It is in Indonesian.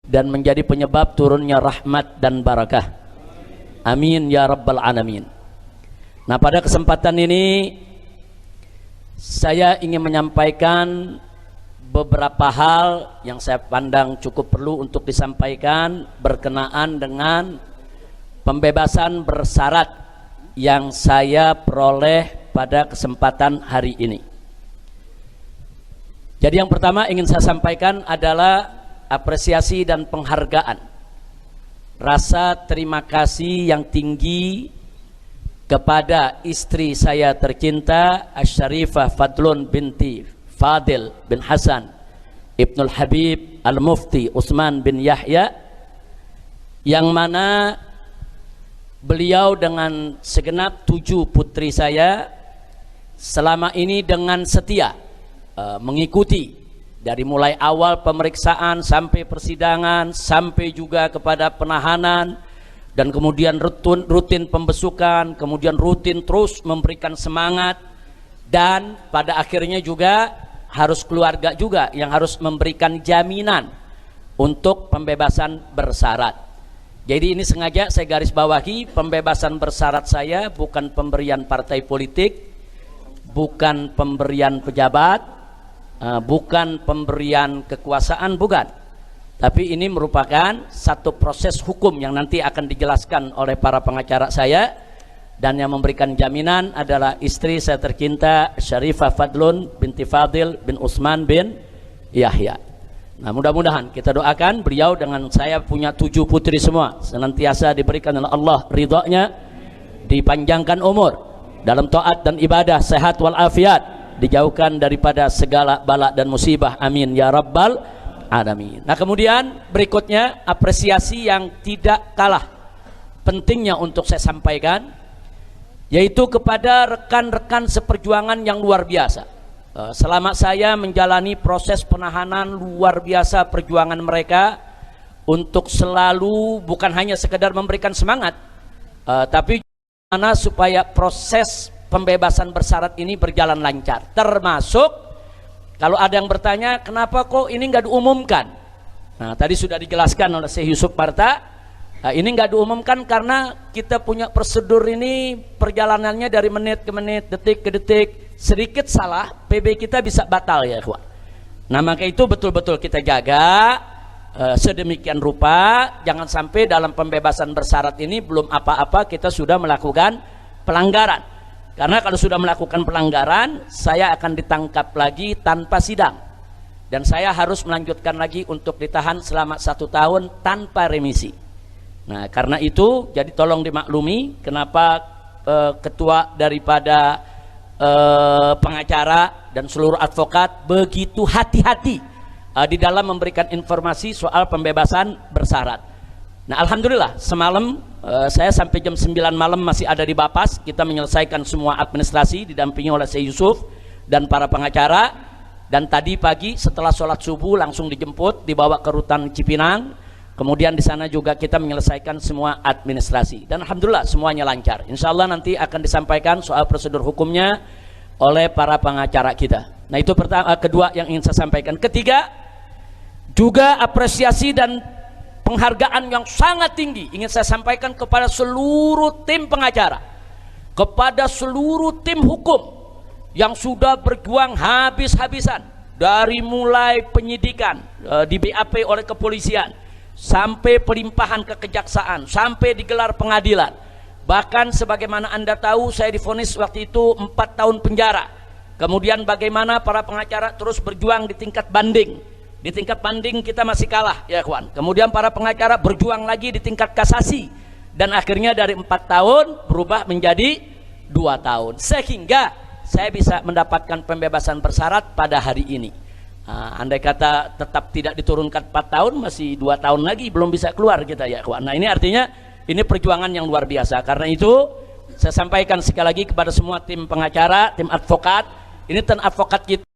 dan menjadi penyebab turunnya rahmat dan barakah. Amin ya rabbal alamin. Nah, pada kesempatan ini saya ingin menyampaikan beberapa hal yang saya pandang cukup perlu untuk disampaikan berkenaan dengan pembebasan bersyarat yang saya peroleh pada kesempatan hari ini. Jadi yang pertama ingin saya sampaikan adalah apresiasi dan penghargaan, rasa terima kasih yang tinggi kepada istri saya tercinta Asy-Syarifah Fadlun binti Fadil bin Hasan Ibnul Habib Al-Mufti Utsman bin Yahya, yang mana beliau dengan segenap 7 putri saya selama ini dengan setia mengikuti dari mulai awal pemeriksaan sampai persidangan, sampai juga kepada penahanan, dan kemudian rutin pembesukan, kemudian rutin terus memberikan semangat, dan pada akhirnya juga harus keluarga juga yang harus memberikan jaminan untuk pembebasan bersyarat. Jadi ini sengaja saya garis bawahi, pembebasan bersyarat saya bukan pemberian partai politik, bukan pemberian pejabat, bukan pemberian kekuasaan, bukan. Tapi ini merupakan satu proses hukum yang nanti akan dijelaskan oleh para pengacara saya, dan yang memberikan jaminan adalah istri saya tercinta Syarifah Fadlun binti Fadil bin Utsman bin Yahya. Nah, mudah-mudahan kita doakan beliau dengan saya punya 7 putri semua senantiasa diberikan oleh Allah ridhonya, dipanjangkan umur dalam taat dan ibadah, sehat walafiat, dijauhkan daripada segala bala dan musibah, amin ya rabbal alamin. Nah, kemudian berikutnya apresiasi yang tidak kalah pentingnya untuk saya sampaikan, yaitu kepada rekan-rekan seperjuangan yang luar biasa. Selama saya menjalani proses penahanan, luar biasa perjuangan mereka untuk selalu bukan hanya sekedar memberikan semangat, tapi bagaimana supaya proses pembebasan bersyarat ini berjalan lancar. Termasuk kalau ada yang bertanya kenapa kok ini nggak diumumkan. Nah, tadi sudah dijelaskan oleh Syekh Yusuf Marta, ini nggak diumumkan karena kita punya prosedur ini perjalanannya dari menit ke menit, detik ke detik. Sedikit salah PB kita bisa batal ya ikhwan. Nah, maka itu betul-betul kita jaga sedemikian rupa, jangan sampai dalam pembebasan bersyarat ini belum apa-apa kita sudah melakukan pelanggaran. Karena kalau sudah melakukan pelanggaran, saya akan ditangkap lagi tanpa sidang, dan saya harus melanjutkan lagi untuk ditahan selama 1 tahun tanpa remisi. Nah, karena itu jadi tolong dimaklumi kenapa ketua daripada pengacara dan seluruh advokat begitu hati-hati di dalam memberikan informasi soal pembebasan bersyarat. Nah, alhamdulillah semalam saya sampai jam 9 malam masih ada di Bapas. Kita menyelesaikan semua administrasi didampingi oleh Syekh Yusuf dan para pengacara, dan tadi pagi setelah sholat subuh langsung dijemput dibawa ke rutan Cipinang. Kemudian di sana juga kita menyelesaikan semua administrasi, dan alhamdulillah semuanya lancar. Insya Allah nanti akan disampaikan soal prosedur hukumnya oleh para pengacara kita. Nah, itu pertama. Kedua yang ingin saya sampaikan. Ketiga, juga apresiasi dan penghargaan yang sangat tinggi ingin saya sampaikan kepada seluruh tim pengacara, kepada seluruh tim hukum yang sudah berjuang habis-habisan dari mulai penyidikan di BAP oleh kepolisian, sampai pelimpahan ke kejaksaan, sampai digelar pengadilan. Bahkan sebagaimana Anda tahu, saya divonis waktu itu 4 tahun penjara. Kemudian bagaimana para pengacara terus berjuang di tingkat banding. Di tingkat banding kita masih kalah ya kawan. Kemudian para pengacara berjuang lagi di tingkat kasasi, dan akhirnya dari 4 tahun berubah menjadi 2 tahun, sehingga saya bisa mendapatkan pembebasan bersyarat pada hari ini. Andai kata tetap tidak diturunkan 4 tahun, masih 2 tahun lagi belum bisa keluar kita ya kawan. Nah, ini artinya ini perjuangan yang luar biasa. Karena itu saya sampaikan sekali lagi kepada semua tim pengacara, tim advokat, ini tim advokat kita